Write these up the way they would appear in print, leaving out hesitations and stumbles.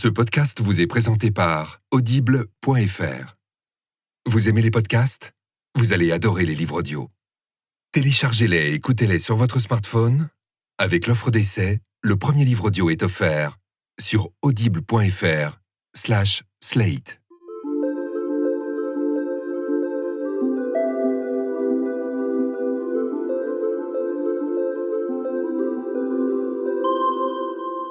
Ce podcast vous est présenté par Audible.fr. Vous aimez les podcasts ? Vous allez adorer les livres audio. Téléchargez-les et écoutez-les sur votre smartphone. Avec l'offre d'essai, le premier livre audio est offert sur audible.fr/slate.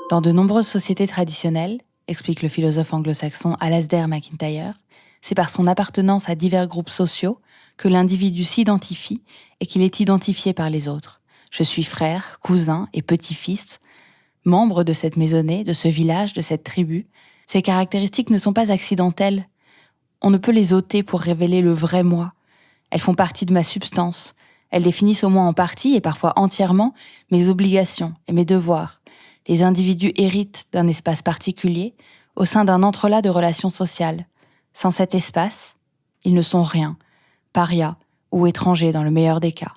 Dans de nombreuses sociétés traditionnelles, explique le philosophe anglo-saxon Alasdair MacIntyre, c'est par son appartenance à divers groupes sociaux que l'individu s'identifie et qu'il est identifié par les autres. Je suis frère, cousin et petit-fils, membre de cette maisonnée, de ce village, de cette tribu. Ces caractéristiques ne sont pas accidentelles. On ne peut les ôter pour révéler le vrai moi. Elles font partie de ma substance. Elles définissent au moins en partie et parfois entièrement mes obligations et mes devoirs. Les individus héritent d'un espace particulier au sein d'un entrelac de relations sociales. Sans cet espace, ils ne sont rien, parias ou étrangers dans le meilleur des cas.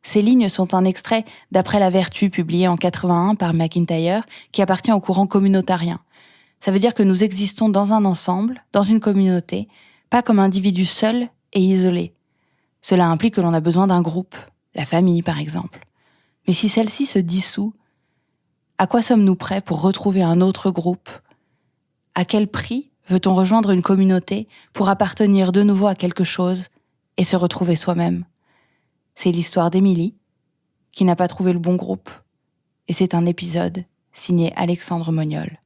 Ces lignes sont un extrait d'Après la vertu publié en 81 par MacIntyre qui appartient au courant communautarien. Ça veut dire que nous existons dans un ensemble, dans une communauté, pas comme individus seuls et isolés. Cela implique que l'on a besoin d'un groupe, la famille par exemple. Mais si celle-ci se dissout, à quoi sommes-nous prêts pour retrouver un autre groupe ? À quel prix veut-on rejoindre une communauté pour appartenir de nouveau à quelque chose et se retrouver soi-même ? C'est l'histoire d'Émilie, qui n'a pas trouvé le bon groupe. Et c'est un épisode signé Alexandre Moniol.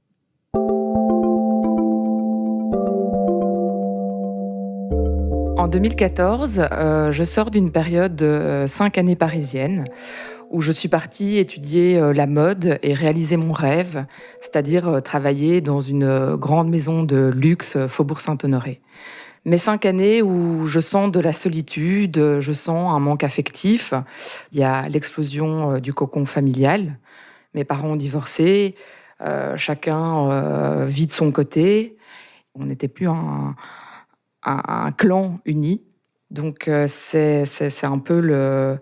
En 2014, je sors d'une période de 5 années parisiennes où je suis partie étudier la mode et réaliser mon rêve, c'est-à-dire travailler dans une grande maison de luxe Faubourg Saint-Honoré. Mes 5 années où je sens de la solitude, je sens un manque affectif. Il y a l'explosion du cocon familial. Mes parents ont divorcé, chacun vit de son côté. On n'était plus un clan uni. Donc c'est un peu le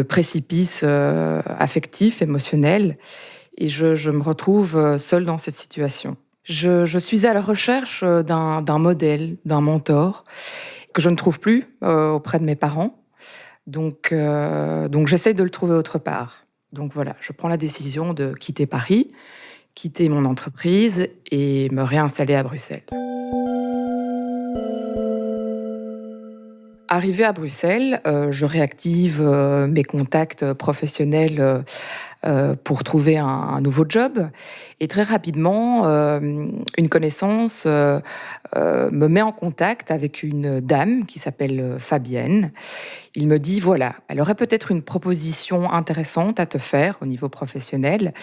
précipice affectif, émotionnel. Et je me retrouve seule dans cette situation. Je suis à la recherche d'un modèle, d'un mentor, que je ne trouve plus auprès de mes parents. Donc j'essaie de le trouver autre part. Donc voilà, je prends la décision de quitter Paris, quitter mon entreprise et me réinstaller à Bruxelles. Arrivée à Bruxelles, je réactive mes contacts professionnels pour trouver un nouveau job. Et très rapidement, une connaissance me met en contact avec une dame qui s'appelle Fabienne. Il me dit, voilà, elle aurait peut-être une proposition intéressante à te faire au niveau professionnel.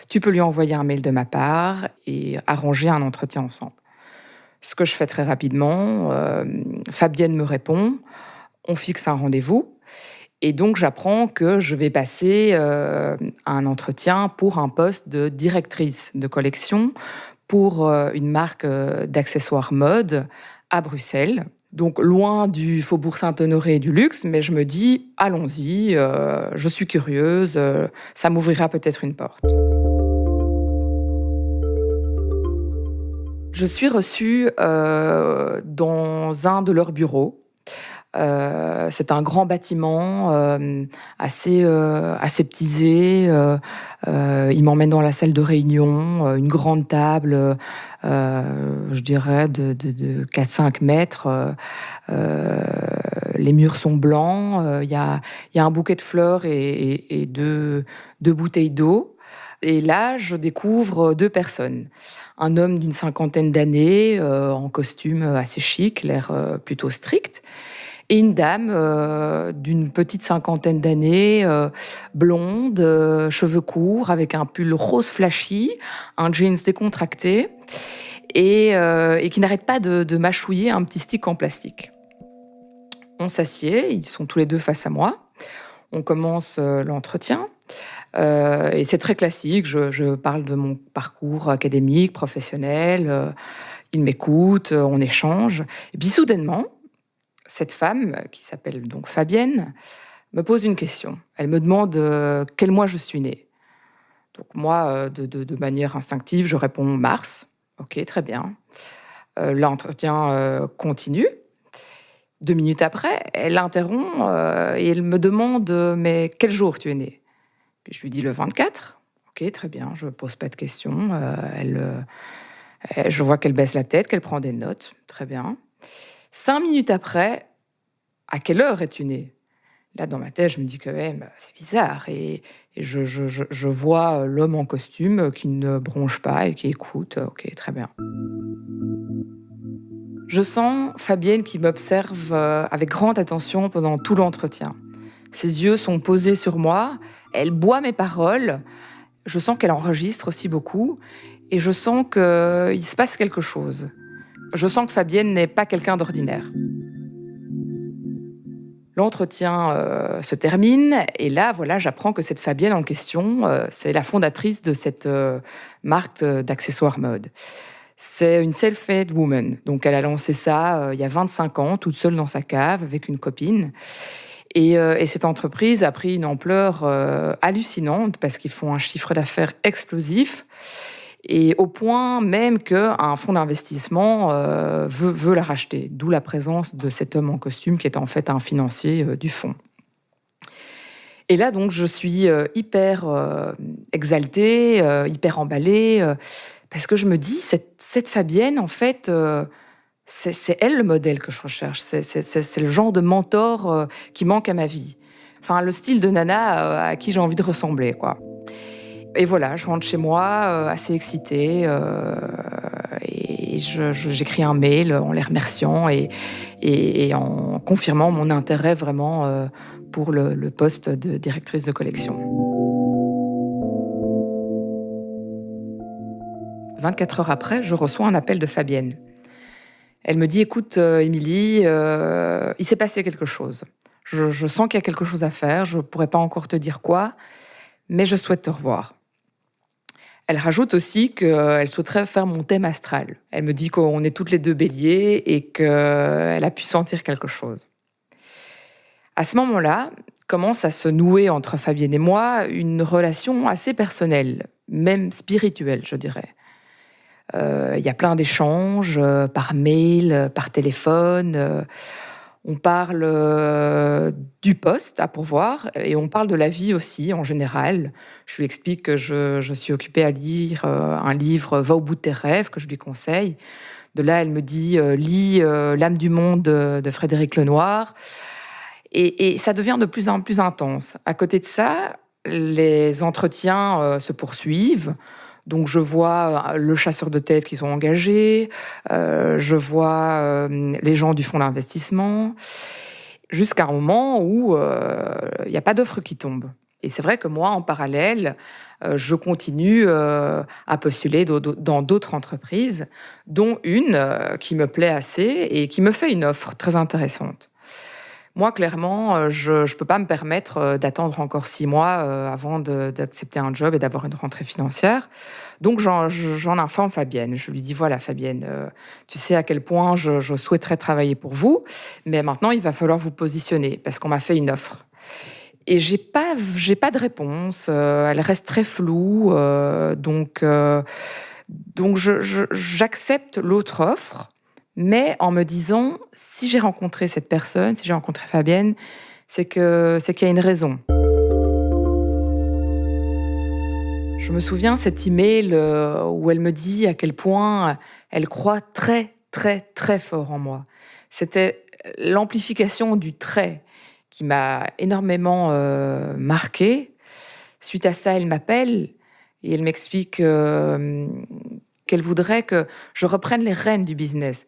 Tu peux lui envoyer un mail de ma part et arranger un entretien ensemble. Ce que je fais très rapidement, Fabienne me répond, on fixe un rendez-vous. Et donc, j'apprends que je vais passer un entretien pour un poste de directrice de collection pour une marque d'accessoires mode à Bruxelles. Donc, loin du Faubourg Saint-Honoré et du luxe, mais je me dis, allons-y, je suis curieuse, ça m'ouvrira peut-être une porte. Je suis reçue dans un de leurs bureaux. C'est un grand bâtiment assez aseptisé. Ils m'emmènent dans la salle de réunion, une grande table, je dirais, de 4-5 mètres. Les murs sont blancs. Il y a un bouquet de fleurs et deux bouteilles d'eau. Et là, je découvre 2 personnes. Un homme d'une 50aine d'années, en costume assez chic, l'air plutôt strict, et une dame d'une petite 50aine d'années, blonde, cheveux courts, avec un pull rose flashy, un jeans décontracté, et qui n'arrête pas de mâchouiller un petit stick en plastique. On s'assied, ils sont tous les 2 face à moi. On commence l'entretien. Et c'est très classique, je parle de mon parcours académique, professionnel, il m'écoute, on échange. Et puis soudainement, cette femme, qui s'appelle donc Fabienne, me pose une question. Elle me demande quel mois je suis née. Donc moi, de manière instinctive, je réponds mars. Ok, très bien. L'entretien continue. 2 minutes après, elle interrompt et elle me demande mais quel jour tu es née? Puis je lui dis le 24. Ok, très bien, je ne pose pas de questions. Je vois qu'elle baisse la tête, qu'elle prend des notes. Très bien. 5 minutes après, à quelle heure es-tu née? Là, dans ma tête, je me dis quand même, c'est bizarre. Et je vois l'homme en costume qui ne bronche pas et qui écoute. Ok, très bien. Je sens Fabienne qui m'observe avec grande attention pendant tout l'entretien. Ses yeux sont posés sur moi, elle boit mes paroles, je sens qu'elle enregistre aussi beaucoup, et je sens qu'il se passe quelque chose. Je sens que Fabienne n'est pas quelqu'un d'ordinaire. L'entretien se termine, et là, voilà, j'apprends que cette Fabienne en question, c'est la fondatrice de cette marque d'accessoires mode. C'est une self-made woman. Donc, elle a lancé ça il y a 25 ans, toute seule dans sa cave, avec une copine. Et cette entreprise a pris une ampleur hallucinante parce qu'ils font un chiffre d'affaires explosif. Et au point même qu'un fonds d'investissement veut la racheter. D'où la présence de cet homme en costume qui est en fait un financier du fonds. Et là, donc, je suis hyper exaltée, hyper emballée, parce que je me dis, cette Fabienne, en fait, c'est elle le modèle que je recherche. C'est le genre de mentor qui manque à ma vie. Enfin, le style de nana à qui j'ai envie de ressembler, quoi. Et voilà, je rentre chez moi assez excitée et j'écris un mail en les remerciant et en confirmant mon intérêt vraiment pour le poste de directrice de collection. 24 heures après, je reçois un appel de Fabienne. Elle me dit, écoute, Émilie, il s'est passé quelque chose. Je sens qu'il y a quelque chose à faire, je ne pourrais pas encore te dire quoi, mais je souhaite te revoir. Elle rajoute aussi qu'elle souhaiterait faire mon thème astral. Elle me dit qu'on est toutes les deux béliers et qu'elle a pu sentir quelque chose. À ce moment-là, commence à se nouer entre Fabienne et moi une relation assez personnelle, même spirituelle, je dirais. Il y a plein d'échanges par mail, par téléphone. On parle du poste à pourvoir et on parle de la vie aussi en général. Je lui explique que je suis occupée à lire un livre Va au bout de tes rêves que je lui conseille. De là, elle me dit lis L'âme du monde de Frédéric Lenoir. Et ça devient de plus en plus intense. À côté de ça, les entretiens se poursuivent. Donc je vois le chasseur de tête qui sont engagés, je vois les gens du fonds d'investissement, jusqu'à un moment où il n'y a pas d'offre qui tombe. Et c'est vrai que moi, en parallèle, je continue à postuler dans d'autres entreprises, dont une qui me plaît assez et qui me fait une offre très intéressante. Moi, clairement, je ne peux pas me permettre d'attendre encore 6 mois avant d'accepter un job et d'avoir une rentrée financière. Donc, j'en informe Fabienne. Je lui dis, voilà, Fabienne, tu sais à quel point je souhaiterais travailler pour vous, mais maintenant, il va falloir vous positionner parce qu'on m'a fait une offre. Et j'ai pas de réponse. Elle reste très floue. Donc, j'accepte l'autre offre, mais en me disant, si j'ai rencontré cette personne, si j'ai rencontré Fabienne, c'est qu'il y a une raison. Je me souviens cet email où elle me dit à quel point elle croit très, très, très fort en moi. C'était l'amplification du trait qui m'a énormément marquée. Suite à ça, elle m'appelle et elle m'explique qu'elle voudrait que je reprenne les rênes du business.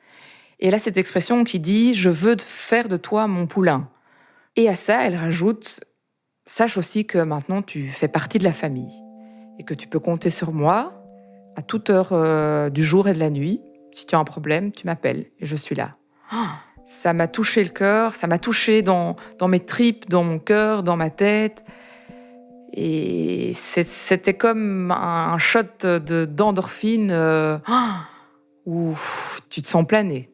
Et elle a cette expression qui dit « je veux faire de toi mon poulain ». Et à ça, elle rajoute « sache aussi que maintenant tu fais partie de la famille et que tu peux compter sur moi à toute heure du jour et de la nuit. Si tu as un problème, tu m'appelles et je suis là. Oh, » Ça m'a touché le cœur, ça m'a touché dans mes tripes, dans mon cœur, dans ma tête. Et c'était comme un shot d'endorphine où tu te sens planer.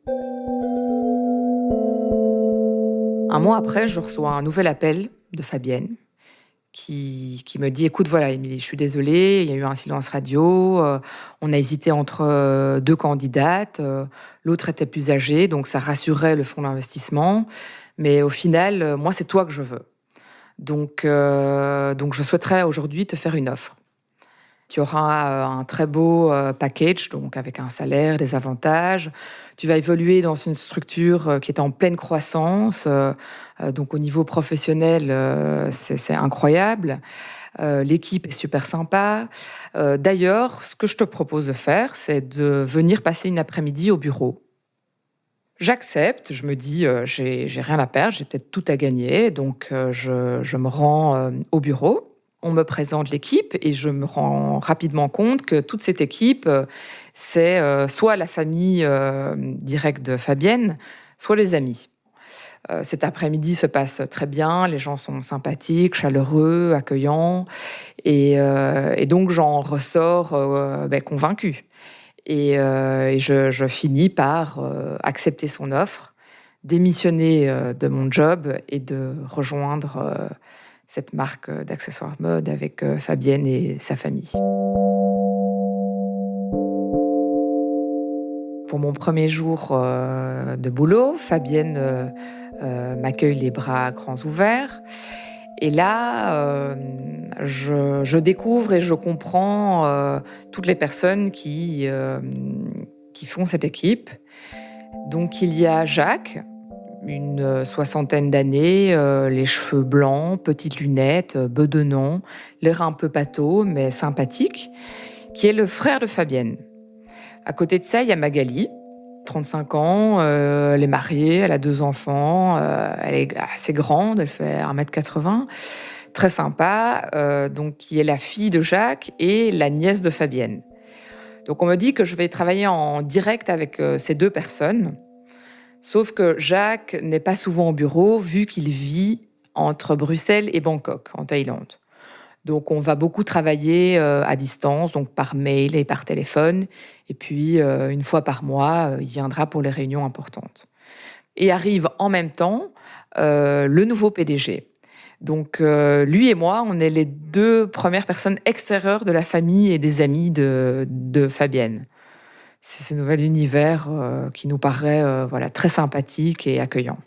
Un mois après, je reçois un nouvel appel de Fabienne qui me dit: «Écoute, voilà, Émilie, je suis désolée, il y a eu un silence radio, on a hésité entre, 2 candidates, l'autre était plus âgée, donc ça rassurait le fonds d'investissement. Mais au final, moi, c'est toi que je veux. Donc je souhaiterais aujourd'hui te faire une offre. Tu auras, un très beau, package, donc avec un salaire, des avantages. Tu vas évoluer dans une structure, qui est en pleine croissance, donc au niveau professionnel, c'est incroyable. L'équipe est super sympa. D'ailleurs, ce que je te propose de faire, c'est de venir passer une après-midi au bureau. J'accepte, je me dis, «J'ai rien à perdre, j'ai peut-être tout à gagner», donc je me rends, au bureau. On me présente l'équipe et je me rends rapidement compte que toute cette équipe, c'est, soit la famille, directe de Fabienne, soit les amis. Cet après-midi se passe très bien, les gens sont sympathiques, chaleureux, accueillants et donc j'en ressors, convaincue et je finis par, accepter son offre, démissionner, de mon job et de rejoindre, cette marque, d'accessoires mode avec, Fabienne et sa famille. Pour mon premier jour, de boulot, Fabienne, m'accueille les bras grands ouverts et là, je découvre et je comprends, toutes les personnes qui font cette équipe. Donc il y a Jacques, une, soixantaine d'années, les cheveux blancs, petites lunettes, bedonnant, l'air un peu pâteau mais sympathique, qui est le frère de Fabienne. À côté de ça, il y a Magali, 35 ans, elle est mariée, elle a 2 enfants, elle est assez grande, elle fait 1,80 m, très sympa, donc qui est la fille de Jacques et la nièce de Fabienne. Donc on me dit que je vais travailler en direct avec, ces 2 personnes, sauf que Jacques n'est pas souvent au bureau vu qu'il vit entre Bruxelles et Bangkok, en Thaïlande. Donc on va beaucoup travailler, à distance, donc par mail et par téléphone et puis, une fois par mois, il viendra pour les réunions importantes. Et arrive en même temps, le nouveau PDG. Donc, lui et moi, on est les 2 premières personnes extérieures de la famille et des amis de Fabienne. C'est ce nouvel univers, qui nous paraît, voilà, très sympathique et accueillant.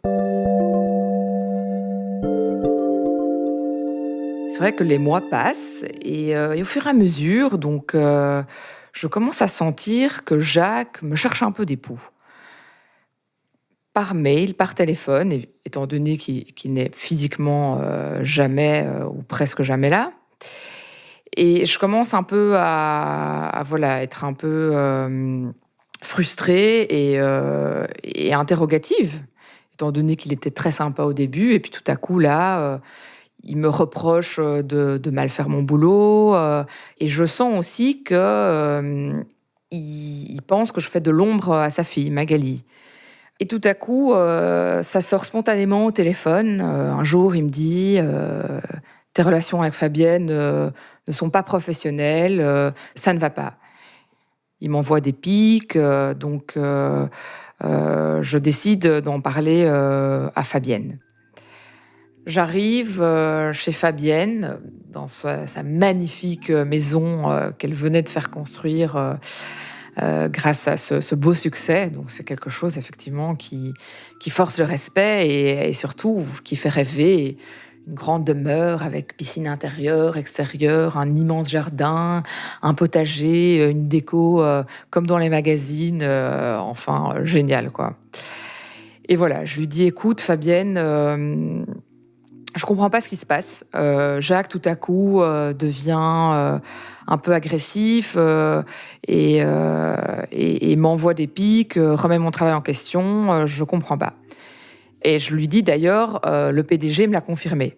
C'est vrai que les mois passent et au fur et à mesure, donc je commence à sentir que Jacques me cherche un peu des poux. Par mail, par téléphone, étant donné qu'il n'est physiquement, jamais, ou presque jamais là. Et je commence un peu à voilà, être un peu, frustrée et interrogative, étant donné qu'il était très sympa au début et puis tout à coup là, il me reproche, de mal faire mon boulot, et je sens aussi que, il pense que je fais de l'ombre à sa fille, Magali. Et tout à coup, ça sort spontanément au téléphone. Un jour, il me dit, «Tes relations avec Fabienne, ne sont pas professionnelles, ça ne va pas». Il m'envoie des pics, donc je décide d'en parler, à Fabienne. J'arrive, chez Fabienne, dans sa magnifique, maison, qu'elle venait de faire construire, grâce à ce beau succès. Donc c'est quelque chose effectivement qui force le respect et surtout qui fait rêver. Une grande demeure avec piscine intérieure, extérieure, un immense jardin, un potager, une déco, comme dans les magazines, enfin génial quoi. Et voilà, je lui dis: «Écoute Fabienne, je comprends pas ce qui se passe. Jacques, tout à coup, devient, un peu agressif, et m'envoie des pics, remet mon travail en question, je comprends pas». Et je lui dis d'ailleurs, le PDG me l'a confirmé.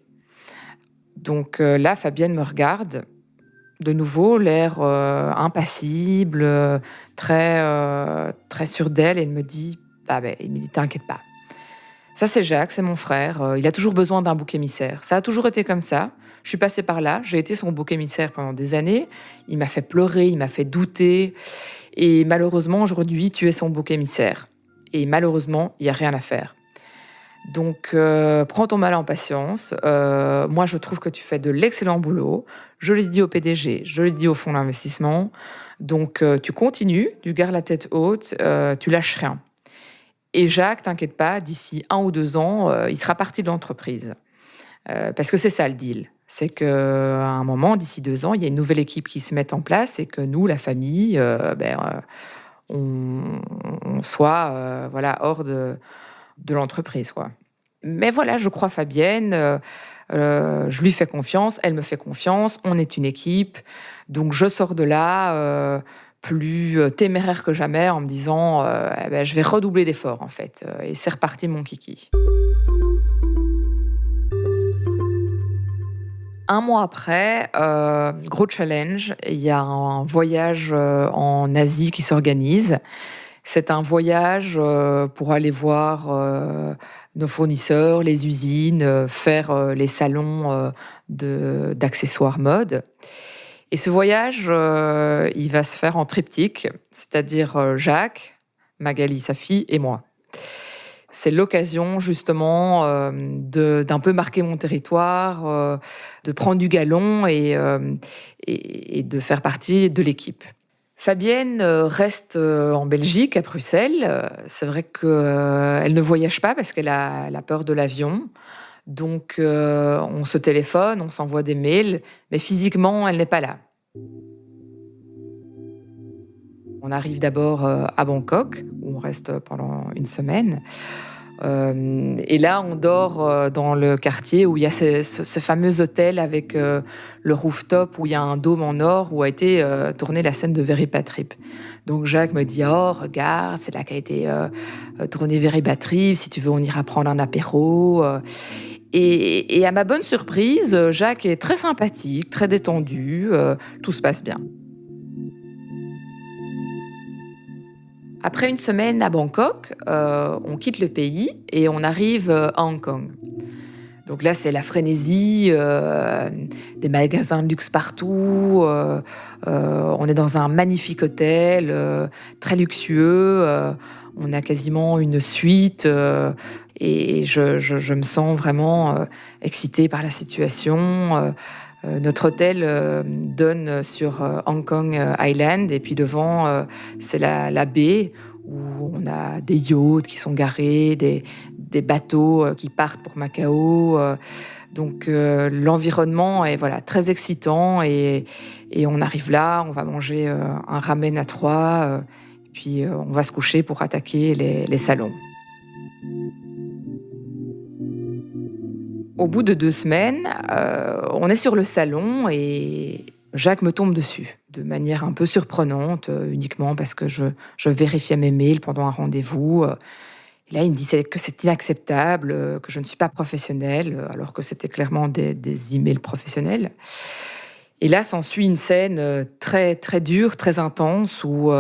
Donc, là, Fabienne me regarde, de nouveau, l'air, impassible, très sûre d'elle et elle me dit: «Ah beh, Émilie, t'inquiète pas. Ça, c'est Jacques, c'est mon frère. Il a toujours besoin d'un bouc émissaire. Ça a toujours été comme ça. Je suis passée par là. J'ai été son bouc émissaire pendant des années. Il m'a fait pleurer, il m'a fait douter. Et malheureusement, aujourd'hui, tu es son bouc émissaire. Et malheureusement, il n'y a rien à faire. Donc, prends ton mal en patience. Moi, je trouve que tu fais de l'excellent boulot. Je l'ai dit au PDG, je l'ai dit au fonds d'investissement. Donc, tu continues, tu gardes la tête haute, tu lâches rien. Et Jacques, t'inquiète pas, d'ici 1 ou 2 ans, il sera parti de l'entreprise. Parce que c'est ça le deal. C'est qu'à un moment, d'ici 2 ans, il y a une nouvelle équipe qui se met en place et que nous, la famille, on soit hors de l'entreprise, quoi. Mais voilà, je crois Fabienne, je lui fais confiance, elle me fait confiance, on est une équipe. Donc je sors de là plus téméraire que jamais en me disant je vais redoubler d'efforts en fait. Et c'est reparti mon kiki. 1 mois après, gros challenge, il y a un voyage en Asie qui s'organise. C'est un voyage pour aller voir nos fournisseurs, les usines, faire les salons d'accessoires mode. Et ce voyage, il va se faire en triptyque, c'est-à-dire Jacques, Magali, sa fille, et moi. C'est l'occasion justement d'un peu marquer mon territoire, de prendre du galon et de faire partie de l'équipe. Fabienne reste en Belgique, à Bruxelles. C'est vrai qu'elle ne voyage pas parce qu'elle a peur de l'avion. Donc on se téléphone, on s'envoie des mails, mais physiquement, elle n'est pas là. On arrive d'abord à Bangkok, où on reste pendant 1 semaine. Et là, on dort dans le quartier où il y a ce fameux hôtel avec le rooftop, où il y a un dôme en or, où a été tournée la scène de Very Bad Trip. Donc Jacques me dit « Oh, regarde, c'est là qu'a été tournée Very Bad Trip. Si tu veux, on ira prendre un apéro. » Et à ma bonne surprise, Jacques est très sympathique, très détendu. Tout se passe bien. Après 1 semaine à Bangkok, on quitte le pays et on arrive à Hong Kong. Donc là, c'est la frénésie, des magasins de luxe partout. On est dans un magnifique hôtel, très luxueux. On a quasiment une suite. Et je me sens vraiment excitée par la situation. Notre hôtel donne sur Hong Kong Island et puis devant, c'est la baie où on a des yachts qui sont garés, des bateaux qui partent pour Macao. Donc l'environnement est très excitant et on arrive là, on va manger un ramen à 3 puis on va se coucher pour attaquer les salons. Au bout de 2 semaines, on est sur le salon et Jacques me tombe dessus, de manière un peu surprenante, uniquement parce que je vérifiais mes mails pendant un rendez-vous. Et là, il me dit que c'est inacceptable, que je ne suis pas professionnelle, alors que c'était clairement des emails professionnels. Et là, s'ensuit une scène très, très dure, très intense, où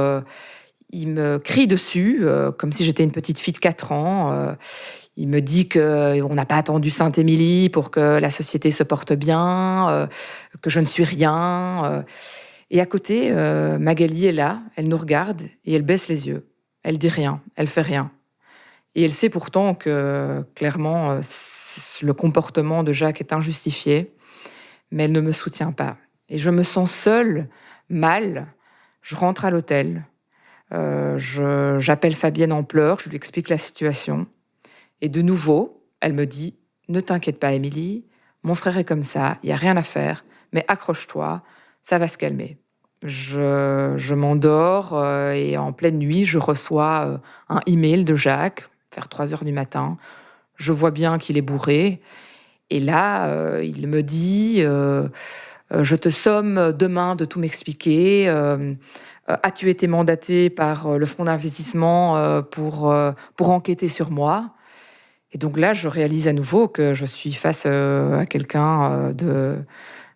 il me crie dessus, comme si j'étais une petite fille de 4 ans. Il me dit qu'on n'a pas attendu Sainte-Émilie pour que la société se porte bien, que je ne suis rien. Et à côté, Magali est là, elle nous regarde et elle baisse les yeux. Elle dit rien, elle fait rien. Et elle sait pourtant que, clairement, le comportement de Jacques est injustifié, mais elle ne me soutient pas. Et je me sens seule, mal. Je rentre à l'hôtel. J'appelle Fabienne en pleurs, je lui explique la situation. Et de nouveau, elle me dit « Ne t'inquiète pas, Émilie, mon frère est comme ça, il n'y a rien à faire, mais accroche-toi, ça va se calmer. » Je m'endors et en pleine nuit, je reçois un email de Jacques, vers 3h du matin. Je vois bien qu'il est bourré. Et là, il me dit « Je te somme demain de tout m'expliquer. As-tu été mandaté par le fonds d'investissement pour enquêter sur moi ?» Et donc là, je réalise à nouveau que je suis face à quelqu'un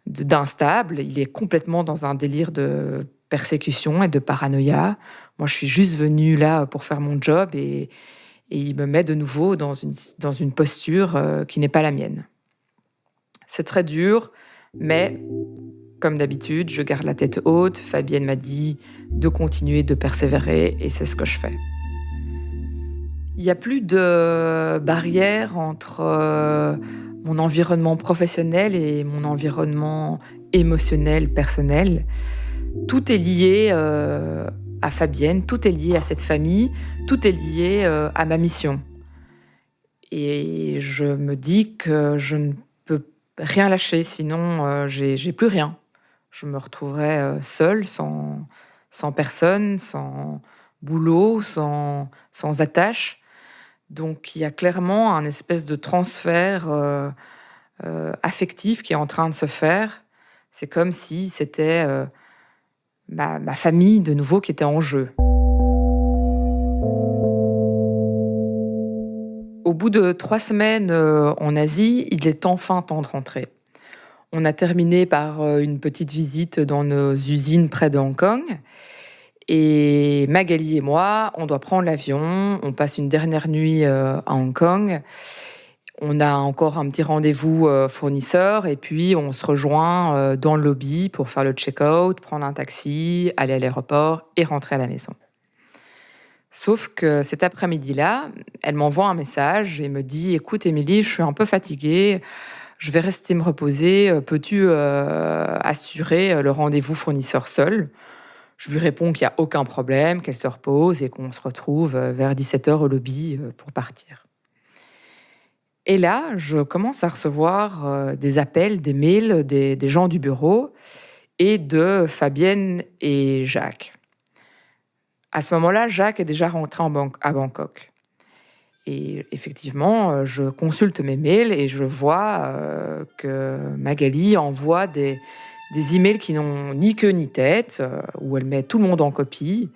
d'instable. Il est complètement dans un délire de persécution et de paranoïa. Moi, je suis juste venue là pour faire mon job et il me met de nouveau dans une posture qui n'est pas la mienne. C'est très dur, mais comme d'habitude, je garde la tête haute. Fabienne m'a dit de continuer, de persévérer et c'est ce que je fais. Il n'y a plus de barrière entre mon environnement professionnel et mon environnement émotionnel, personnel. Tout est lié à Fabienne, tout est lié à cette famille, tout est lié à ma mission. Et je me dis que je ne peux rien lâcher, sinon j'ai plus rien. Je me retrouverais seule, sans personne, sans boulot, sans attache. Donc il y a clairement un espèce de transfert affectif qui est en train de se faire. C'est comme si c'était ma famille de nouveau qui était en jeu. Au bout de 3 semaines en Asie, il est enfin temps de rentrer. On a terminé par une petite visite dans nos usines près de Hong Kong. Et Magali et moi, on doit prendre l'avion. On passe une dernière nuit à Hong Kong. On a encore un petit rendez-vous fournisseur. Et puis, on se rejoint dans le lobby pour faire le check-out, prendre un taxi, aller à l'aéroport et rentrer à la maison. Sauf que cet après-midi-là, elle m'envoie un message et me dit « Écoute, Émilie, je suis un peu fatiguée. Je vais rester me reposer. Peux-tu assurer le rendez-vous fournisseur seul ?» Je lui réponds qu'il n'y a aucun problème, qu'elle se repose et qu'on se retrouve vers 17h au lobby pour partir. Et là, je commence à recevoir des appels, des mails des gens du bureau et de Fabienne et Jacques. À ce moment-là, Jacques est déjà rentré à Bangkok. Et effectivement, je consulte mes mails et je vois que Magali envoie des emails qui n'ont ni queue ni tête, où elle met tout le monde en copie,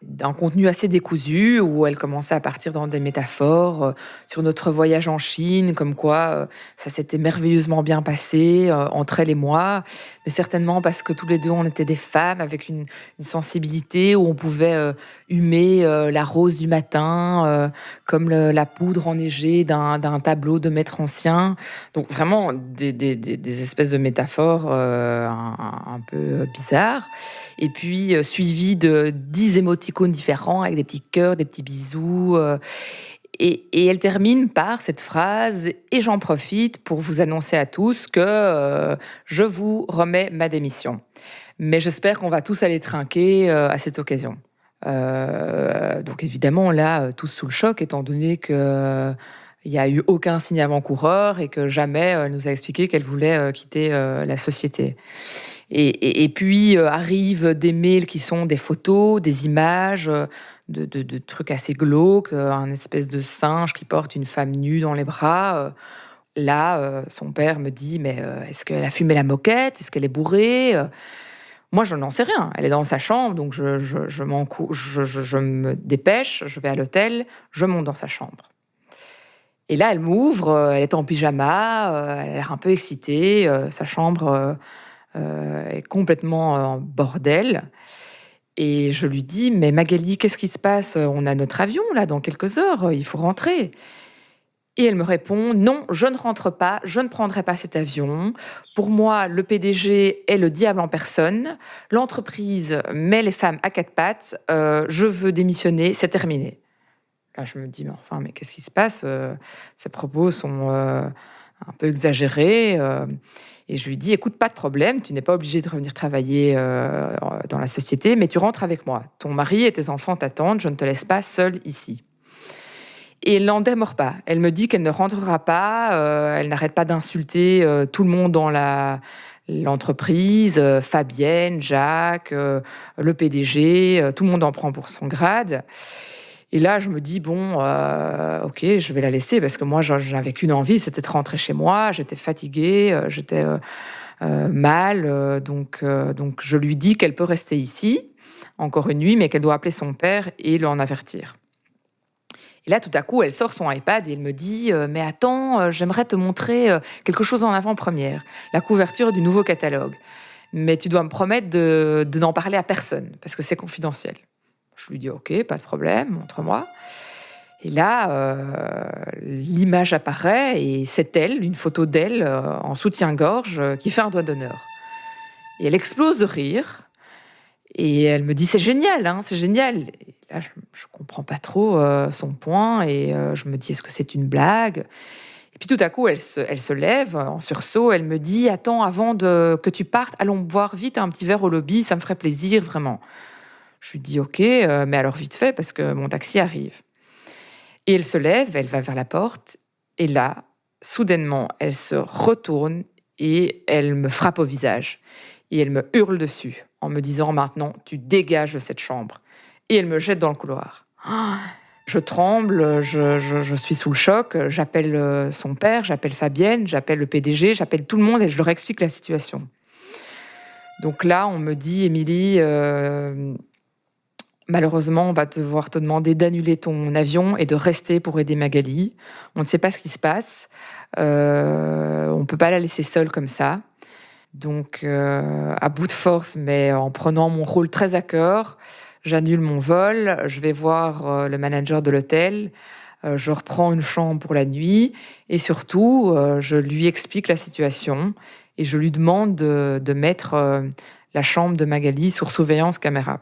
d'un contenu assez décousu, où elle commençait à partir dans des métaphores sur notre voyage en Chine, comme quoi ça s'était merveilleusement bien passé entre elle et moi, mais certainement parce que tous les deux, on était des femmes avec une sensibilité où on pouvait humer la rose du matin, comme la poudre enneigée d'un tableau de maître ancien. Donc vraiment des espèces de métaphores un peu bizarres. Et puis suivi de 10 émoticônes différents avec des petits cœurs, des petits bisous. Et elle termine par cette phrase « Et j'en profite pour vous annoncer à tous que je vous remets ma démission. Mais j'espère qu'on va tous aller trinquer à cette occasion. » Donc évidemment, là, tous sous le choc, étant donné que il n'y a eu aucun signe avant-coureur et que jamais elle nous a expliqué qu'elle voulait quitter la société. Et puis arrivent des mails qui sont des photos, des images, de trucs assez glauques, un espèce de singe qui porte une femme nue dans les bras. Là, son père me dit « Mais est-ce qu'elle a fumé la moquette ? Est-ce qu'elle est bourrée ?» Moi, je n'en sais rien. Elle est dans sa chambre, donc je me dépêche, je vais à l'hôtel, je monte dans sa chambre. Et là, elle m'ouvre, elle est en pyjama, elle a l'air un peu excitée, sa chambre est complètement en bordel. Et je lui dis « Mais Magali, qu'est-ce qui se passe ? On a notre avion, là, dans quelques heures, il faut rentrer. » Et elle me répond « Non, je ne rentre pas, je ne prendrai pas cet avion. Pour moi, le PDG est le diable en personne. L'entreprise met les femmes à quatre pattes. Je veux démissionner, c'est terminé. » Là, je me dis « Mais qu'est-ce qui se passe ? Ces propos sont un peu exagérés. » Et je lui dis « Écoute, pas de problème, tu n'es pas obligée de revenir travailler dans la société, mais tu rentres avec moi. Ton mari et tes enfants t'attendent, je ne te laisse pas seule ici. » Et elle n'en démord pas. Elle me dit qu'elle ne rentrera pas, elle n'arrête pas d'insulter tout le monde dans l'entreprise, Fabienne, Jacques, le PDG, tout le monde en prend pour son grade. Et là, je me dis, ok, je vais la laisser, parce que moi, j'en avais qu'une envie, c'était de rentrer chez moi, j'étais fatiguée, j'étais mal, donc je lui dis qu'elle peut rester ici, encore une nuit, mais qu'elle doit appeler son père et l'en avertir. Et là, tout à coup, elle sort son iPad et elle me dit « Mais attends, j'aimerais te montrer quelque chose en avant-première, la couverture du nouveau catalogue. Mais tu dois me promettre de n'en parler à personne, parce que c'est confidentiel. » Je lui dis « Ok, pas de problème, montre-moi. » Et là, l'image apparaît et c'est elle, une photo d'elle en soutien-gorge qui fait un doigt d'honneur. Et elle explose de rire et elle me dit « C'est génial, hein, c'est génial. » Et là, je comprends comprends pas trop son point et je me dis: «Est-ce que c'est une blague?» Et puis tout à coup, elle se lève en sursaut, elle me dit: «Attends, avant que tu partes, allons boire vite un petit verre au lobby, ça me ferait plaisir, vraiment.» Je lui dis: «OK, mais alors vite fait parce que mon taxi arrive.» Et elle se lève, elle va vers la porte et là, soudainement, elle se retourne et elle me frappe au visage. Et elle me hurle dessus en me disant: «Maintenant, tu dégages de cette chambre.» Et elle me jette dans le couloir. Je tremble, je suis sous le choc, j'appelle son père, j'appelle Fabienne, j'appelle le PDG, j'appelle tout le monde et je leur explique la situation. Donc là, on me dit: «Émilie, malheureusement, on va devoir te demander d'annuler ton avion et de rester pour aider Magali. On ne sait pas ce qui se passe. On ne peut pas la laisser seule comme ça.» Donc, à bout de force, mais en prenant mon rôle très à cœur, j'annule mon vol, je vais voir le manager de l'hôtel, je reprends une chambre pour la nuit et surtout, je lui explique la situation et je lui demande de mettre la chambre de Magali sur surveillance caméra.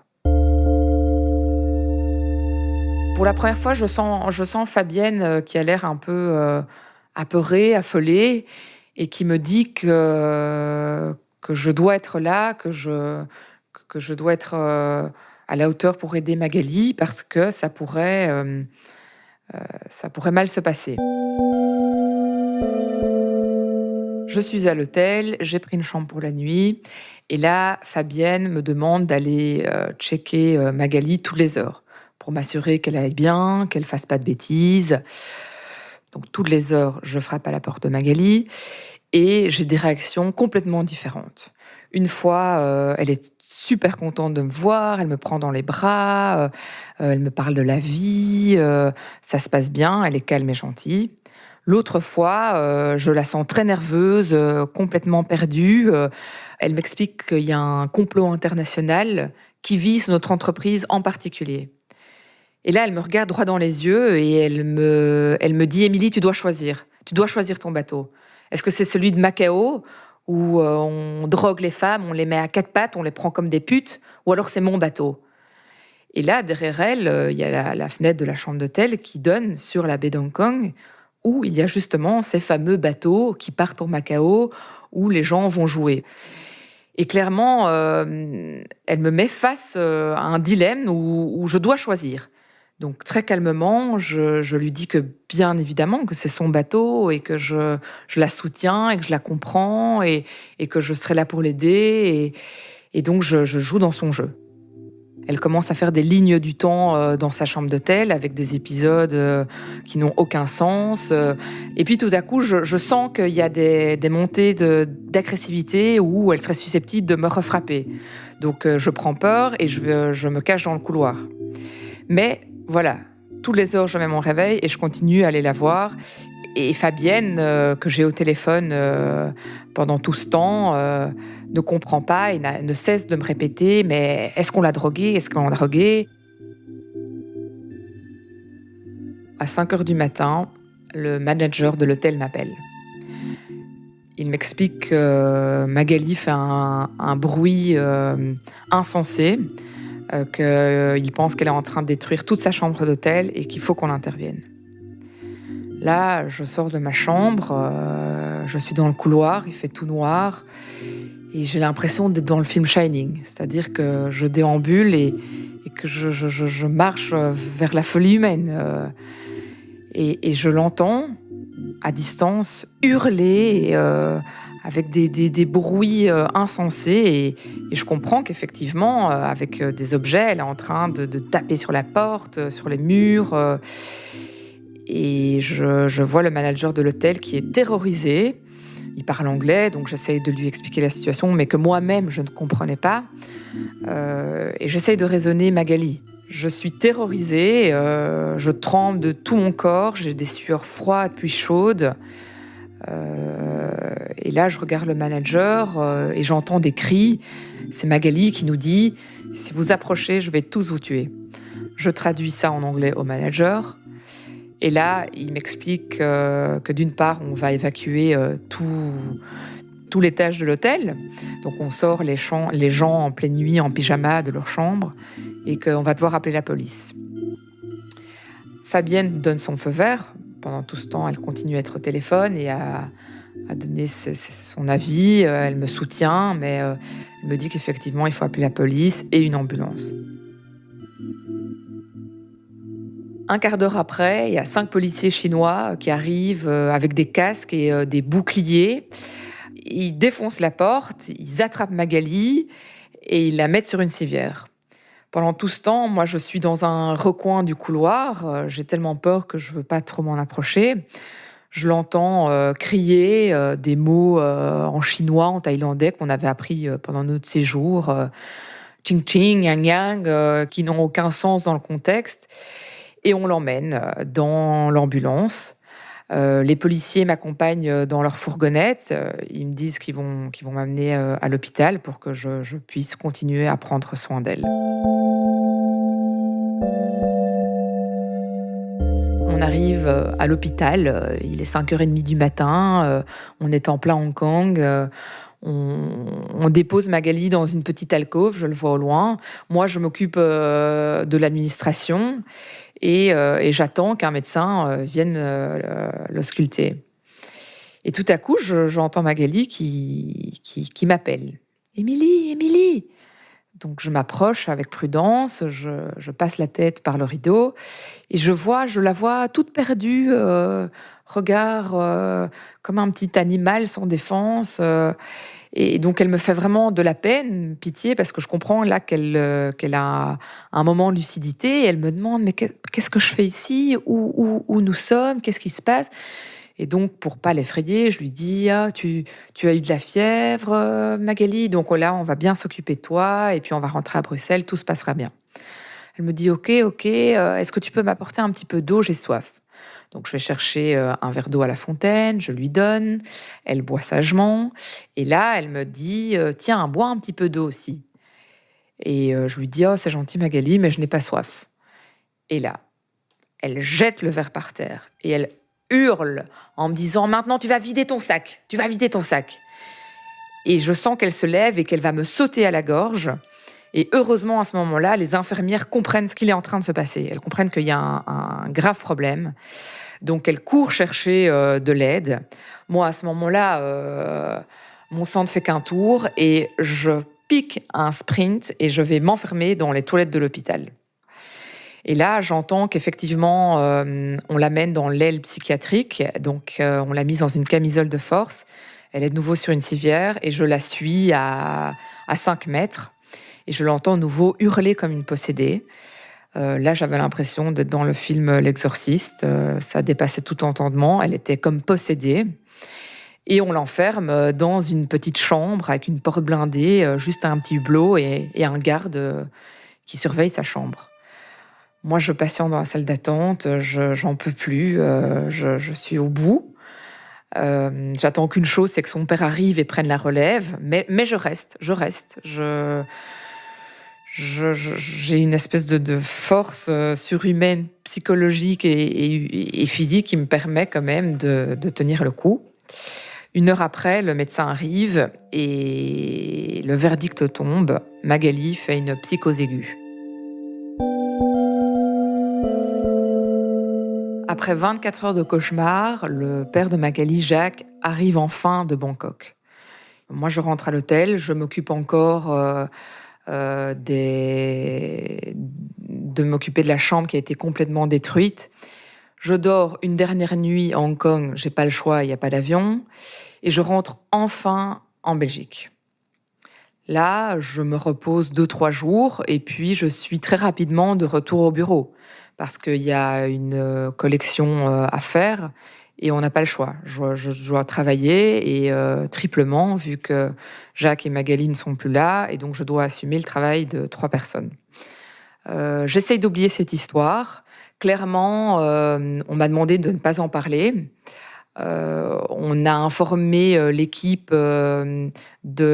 Pour la première fois, je sens Fabienne qui a l'air un peu apeurée, affolée et qui me dit que je dois être là, que je dois être à la hauteur pour aider Magali parce que ça pourrait mal se passer. Je suis à l'hôtel, j'ai pris une chambre pour la nuit et là, Fabienne me demande d'aller checker Magali toutes les heures pour m'assurer qu'elle aille bien, qu'elle fasse pas de bêtises. Donc toutes les heures, je frappe à la porte de Magali et j'ai des réactions complètement différentes. Une fois, elle est super contente de me voir, elle me prend dans les bras, elle me parle de la vie, ça se passe bien, elle est calme et gentille. L'autre fois, je la sens très nerveuse, complètement perdue. Elle m'explique qu'il y a un complot international qui vise notre entreprise en particulier. Et là, elle me regarde droit dans les yeux et elle me dit: «Émilie, tu dois choisir ton bateau. Est-ce que c'est celui de Macao où on drogue les femmes, on les met à quatre pattes, on les prend comme des putes, ou alors c'est mon bateau.» Et là, derrière elle, il y a la fenêtre de la chambre d'hôtel qui donne sur la baie d'Hong Kong, où il y a justement ces fameux bateaux qui partent pour Macao, où les gens vont jouer. Et clairement, elle me met face à un dilemme où je dois choisir. Donc très calmement, je lui dis que bien évidemment que c'est son bateau et que je la soutiens et que je la comprends et que je serai là pour l'aider. Et donc je joue dans son jeu. Elle commence à faire des lignes du temps dans sa chambre d'hôtel avec des épisodes qui n'ont aucun sens. Et puis tout à coup, je sens qu'il y a des montées d'agressivité où elle serait susceptible de me refrapper. Donc je prends peur et je me cache dans le couloir. Mais voilà, toutes les heures, je mets mon réveil et je continue à aller la voir. Et Fabienne, que j'ai au téléphone pendant tout ce temps, ne comprend pas et ne cesse de me répéter: «Mais est-ce qu'on l'a droguée? Est-ce qu'on l'a droguée?» À 5 heures du matin, le manager de l'hôtel m'appelle. Il m'explique que Magali fait un bruit insensé, qu'il pense qu'elle est en train de détruire toute sa chambre d'hôtel et qu'il faut qu'on intervienne. Là, je sors de ma chambre, je suis dans le couloir, il fait tout noir et j'ai l'impression d'être dans le film Shining. C'est-à-dire que je déambule et que je marche vers la folie humaine. Et je l'entends, à distance, hurler avec des bruits insensés. Et je comprends qu'effectivement, avec des objets, elle est en train de taper sur la porte, sur les murs. Et je vois le manager de l'hôtel qui est terrorisé. Il parle anglais, donc j'essaye de lui expliquer la situation, mais que moi-même, je ne comprenais pas. Et j'essaye de raisonner Magali. Je suis terrorisée, je tremble de tout mon corps, j'ai des sueurs froides puis chaudes. Et là, je regarde le manager et j'entends des cris. C'est Magali qui nous dit: «Si vous approchez, je vais tous vous tuer.» Je traduis ça en anglais au manager. Et là, il m'explique que d'une part, on va évacuer tout l'étage de l'hôtel. Donc on sort les gens en pleine nuit en pyjama de leur chambre et qu'on va devoir appeler la police. Fabienne donne son feu vert. Pendant tout ce temps, elle continue à être au téléphone et à donner son avis. Elle me soutient, mais elle me dit qu'effectivement, il faut appeler la police et une ambulance. Un quart d'heure après, il y a 5 policiers chinois qui arrivent avec des casques et des boucliers. Ils défoncent la porte, ils attrapent Magali et ils la mettent sur une civière. Pendant tout ce temps, moi, je suis dans un recoin du couloir. J'ai tellement peur que je veux pas trop m'en approcher. Je l'entends crier des mots en chinois, en thaïlandais qu'on avait appris pendant notre séjour. Ching ching, yang yang, qui n'ont aucun sens dans le contexte. Et on l'emmène dans l'ambulance. Les policiers m'accompagnent dans leur fourgonnette. Ils me disent qu'ils vont m'amener à l'hôpital pour que je puisse continuer à prendre soin d'elle. On arrive à l'hôpital, il est 5h30 du matin, on est en plein Hong Kong. On dépose Magali dans une petite alcôve, je le vois au loin. Moi, je m'occupe de l'administration et j'attends qu'un médecin vienne l'ausculter. Et tout à coup, j'entends Magali qui m'appelle. « Émilie, Émilie !» Donc je m'approche avec prudence, je passe la tête par le rideau et je la vois toute perdue, regard comme un petit animal sans défense. Et donc elle me fait vraiment de la peine, pitié, parce que je comprends là qu'elle a un moment de lucidité et elle me demande « Mais qu'est-ce que je fais ici ? Où nous sommes ? Qu'est-ce qui se passe ?» Et donc, pour pas l'effrayer, je lui dis « Ah, tu as eu de la fièvre, Magali, donc là, on va bien s'occuper de toi, et puis on va rentrer à Bruxelles, tout se passera bien. » Elle me dit « Ok, est-ce que tu peux m'apporter un petit peu d'eau ? J'ai soif. » Donc, je vais chercher un verre d'eau à la fontaine, je lui donne, elle boit sagement, et là, elle me dit « Tiens, bois un petit peu d'eau aussi. » Et je lui dis « Oh, c'est gentil, Magali, mais je n'ai pas soif. » Et là, elle jette le verre par terre, et elle hurle en me disant « Maintenant, tu vas vider ton sac. Et je sens qu'elle se lève et qu'elle va me sauter à la gorge. Et heureusement, à ce moment-là, les infirmières comprennent ce qu'il est en train de se passer. Elles comprennent qu'il y a un grave problème. Donc, elles courent chercher de l'aide. Moi, à ce moment-là, mon sang ne fait qu'un tour et je pique un sprint et je vais m'enfermer dans les toilettes de l'hôpital. Et là, j'entends qu'effectivement, on l'amène dans l'aile psychiatrique. Donc, on l'a mise dans une camisole de force. Elle est de nouveau sur une civière et je la suis à 5 mètres. Et je l'entends de nouveau hurler comme une possédée. Là, j'avais l'impression d'être dans le film L'Exorciste. Ça dépassait tout entendement. Elle était comme possédée. Et on l'enferme dans une petite chambre avec une porte blindée, juste un petit hublot et un garde qui surveille sa chambre. Moi, je patiente dans la salle d'attente, j'en peux plus, je suis au bout. J'attends qu'une chose, c'est que son père arrive et prenne la relève, mais je reste. J'ai une espèce de force surhumaine, psychologique et physique qui me permet quand même de tenir le coup. 1 heure après, le médecin arrive et le verdict tombe. Magali fait une psychose aiguë. Après 24 heures de cauchemar, le père de Magali, Jacques, arrive enfin de Bangkok. Moi, je rentre à l'hôtel, je m'occupe encore de m'occuper de la chambre qui a été complètement détruite. Je dors une dernière nuit à Hong Kong, j'ai pas le choix, il n'y a pas d'avion. Et je rentre enfin en Belgique. Là, je me repose 2-3 jours et puis je suis très rapidement de retour au bureau parce qu'il y a une collection à faire et on n'a pas le choix. Je dois travailler et triplement vu que Jacques et Magali ne sont plus là et donc je dois assumer le travail de 3 personnes. J'essaye d'oublier cette histoire. Clairement, on m'a demandé de ne pas en parler. On a informé l'équipe de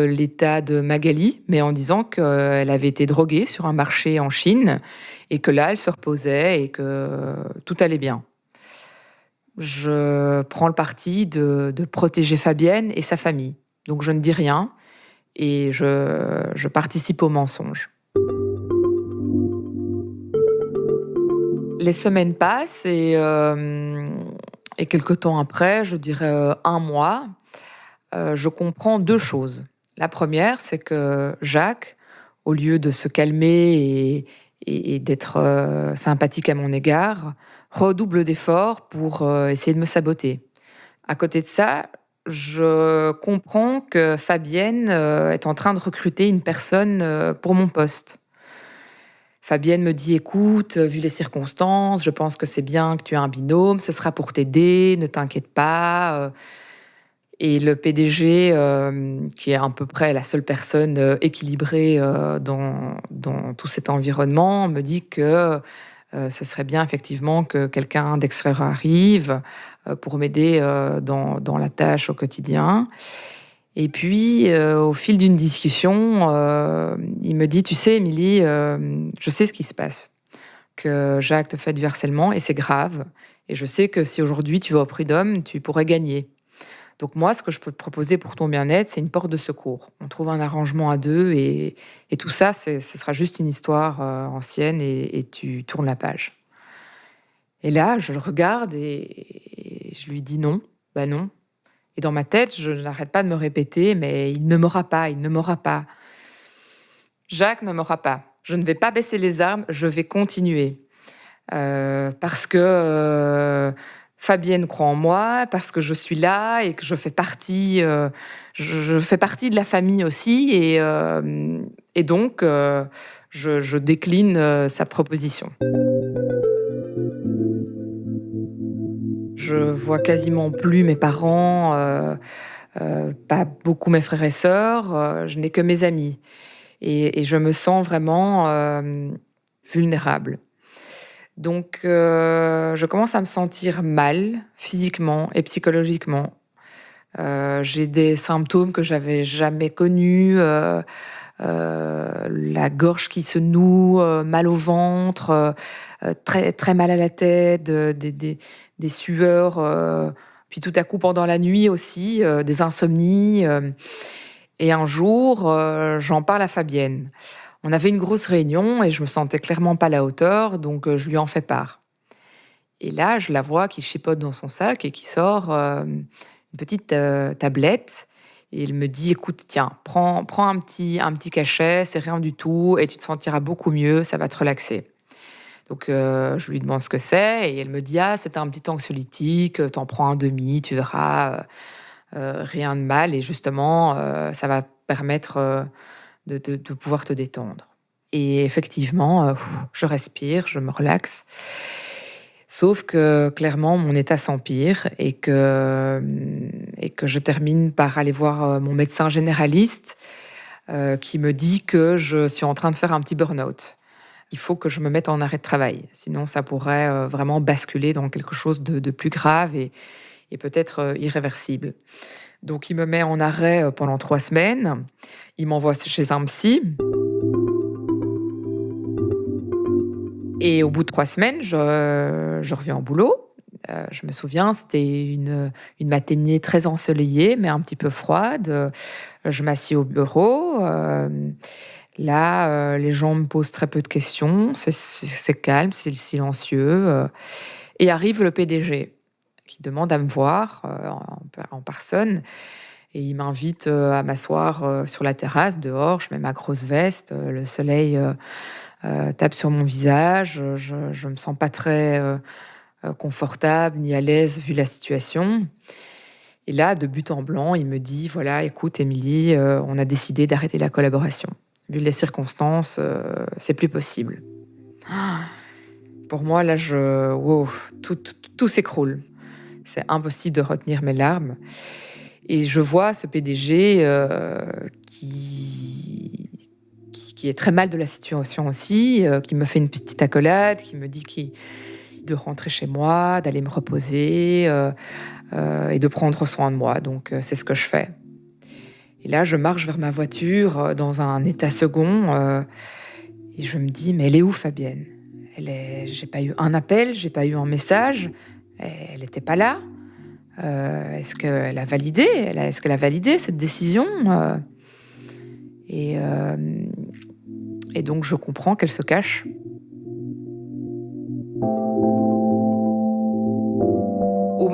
l'état de Magali, mais en disant qu'elle avait été droguée sur un marché en Chine et que là, elle se reposait et que tout allait bien. Je prends le parti de protéger Fabienne et sa famille. Donc je ne dis rien et je participe au mensonge. Les semaines passent et quelque temps après, je dirais 1 mois, je comprends 2 choses. La première, c'est que Jacques, au lieu de se calmer et d'être, sympathique à mon égard, redouble d'efforts pour, essayer de me saboter. À côté de ça, je comprends que Fabienne, est en train de recruter une personne, pour mon poste. Fabienne me dit: «Écoute, vu les circonstances, je pense que c'est bien que tu aies un binôme, ce sera pour t'aider, ne t'inquiète pas», et le PDG, qui est à peu près la seule personne, équilibrée, dans tout cet environnement, me dit que, ce serait bien effectivement que quelqu'un d'extérieur arrive, pour m'aider, dans la tâche au quotidien. Et puis, au fil d'une discussion, il me dit: «Tu sais, Émilie, je sais ce qui se passe, que Jacques te fait du harcèlement et c'est grave et je sais que si aujourd'hui tu vas au prud'homme, tu pourrais gagner. Donc moi, ce que je peux te proposer pour ton bien-être, c'est une porte de secours. On trouve un arrangement à 2 et tout ça, ce sera juste une histoire, ancienne et tu tournes la page». Et là, je le regarde et je lui dis: «Non, bah non». Et dans ma tête, je n'arrête pas de me répéter: «Mais il ne m'aura pas, il ne m'aura pas. Jacques ne m'aura pas. Je ne vais pas baisser les armes, je vais continuer». Parce que, Fabienne croit en moi, parce que je suis là et que je fais partie, je fais partie de la famille aussi et donc je décline, sa proposition. Je vois quasiment plus mes parents, pas beaucoup mes frères et sœurs, je n'ai que mes amis et je me sens vraiment, vulnérable. Donc je commence à me sentir mal, physiquement et psychologiquement. J'ai des symptômes que j'avais jamais connus, la gorge qui se noue, mal au ventre, très très mal à la tête, des sueurs, puis tout à coup pendant la nuit aussi, des insomnies, et un jour, j'en parle à Fabienne. On avait une grosse réunion et je me sentais clairement pas à la hauteur, donc je lui en fais part. Et là, je la vois qui chipote dans son sac et qui sort, une petite, tablette et elle me dit: «Écoute, tiens, prends un petit cachet, c'est rien du tout et tu te sentiras beaucoup mieux, ça va te relaxer». Donc je lui demande ce que c'est et elle me dit: «Ah, c'est un petit anxiolytique, tu prends un demi, tu verras, rien de mal et justement, ça va permettre, de pouvoir te détendre». Et effectivement, je respire, je me relaxe. Sauf que clairement, mon état s'empire et que je termine par aller voir, mon médecin généraliste, qui me dit que je suis en train de faire un petit burn-out. Il faut que je me mette en arrêt de travail, sinon ça pourrait, vraiment basculer dans quelque chose de plus grave et peut-être, irréversible. Donc il me met en arrêt, pendant 3 semaines. Il m'envoie chez un psy et au bout de 3 semaines, je reviens au boulot. Je me souviens, c'était une matinée très ensoleillée, mais un petit peu froide. Je m'assieds au bureau, là, les gens me posent très peu de questions. C'est calme, c'est silencieux, et arrive le PDG qui demande à me voir, en personne et il m'invite, à m'asseoir, sur la terrasse dehors. Je mets ma grosse veste, le soleil, tape sur mon visage, je me sens pas très, confortable ni à l'aise vu la situation. Et là, de but en blanc, il me dit: «Voilà, écoute Émilie, on a décidé d'arrêter la collaboration. Vu les circonstances, c'est plus possible». Pour moi, là, wow, tout s'écroule. C'est impossible de retenir mes larmes et je vois ce PDG, qui est très mal de la situation aussi, qui me fait une petite accolade, qui me dit de rentrer chez moi, d'aller me reposer, et de prendre soin de moi. Donc c'est ce que je fais. Et là, je marche vers ma voiture, dans un état second, et je me dis: «Mais elle est où Fabienne? J'ai pas eu un appel, j'ai pas eu un message, elle était pas là. Est-ce qu'elle a validé? Est-ce qu'elle a validé cette décision?» et donc je comprends qu'elle se cache.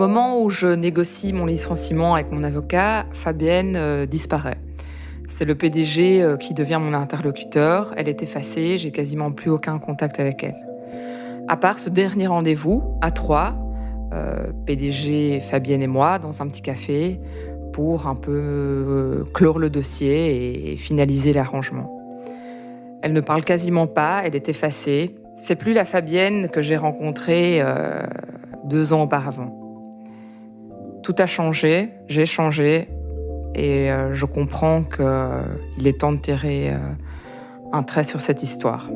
moment où je négocie mon licenciement avec mon avocat, Fabienne disparaît. C'est le PDG qui devient mon interlocuteur. Elle est effacée, j'ai quasiment plus aucun contact avec elle. À part ce dernier rendez-vous, à 3, PDG, Fabienne et moi, dans un petit café, pour un peu clore le dossier et finaliser l'arrangement. Elle ne parle quasiment pas, elle est effacée. C'est plus la Fabienne que j'ai rencontrée 2 ans auparavant. Tout a changé, j'ai changé, et je comprends qu'il est temps de tirer un trait sur cette histoire.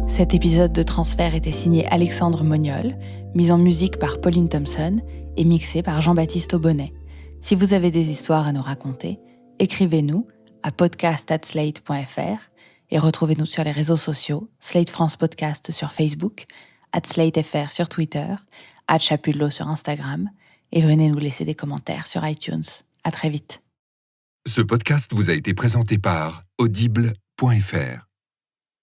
Cet épisode de Transfert était signé Alexandre Moniol, mis en musique par Pauline Thompson et mixé par Jean-Baptiste Aubonnet. Si vous avez des histoires à nous raconter, écrivez-nous à podcast@slate.fr et retrouvez-nous sur les réseaux sociaux, Slate France Podcast sur Facebook, @SlateFR sur Twitter, @Chapullo sur Instagram, et venez nous laisser des commentaires sur iTunes. À très vite. Ce podcast vous a été présenté par audible.fr.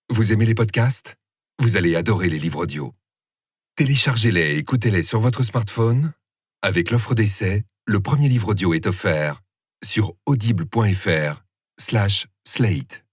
Vous aimez les podcasts ? Vous allez adorer les livres audio. Téléchargez-les et écoutez-les sur votre smartphone. Avec l'offre d'essai, le premier livre audio est offert sur audible.fr/slate.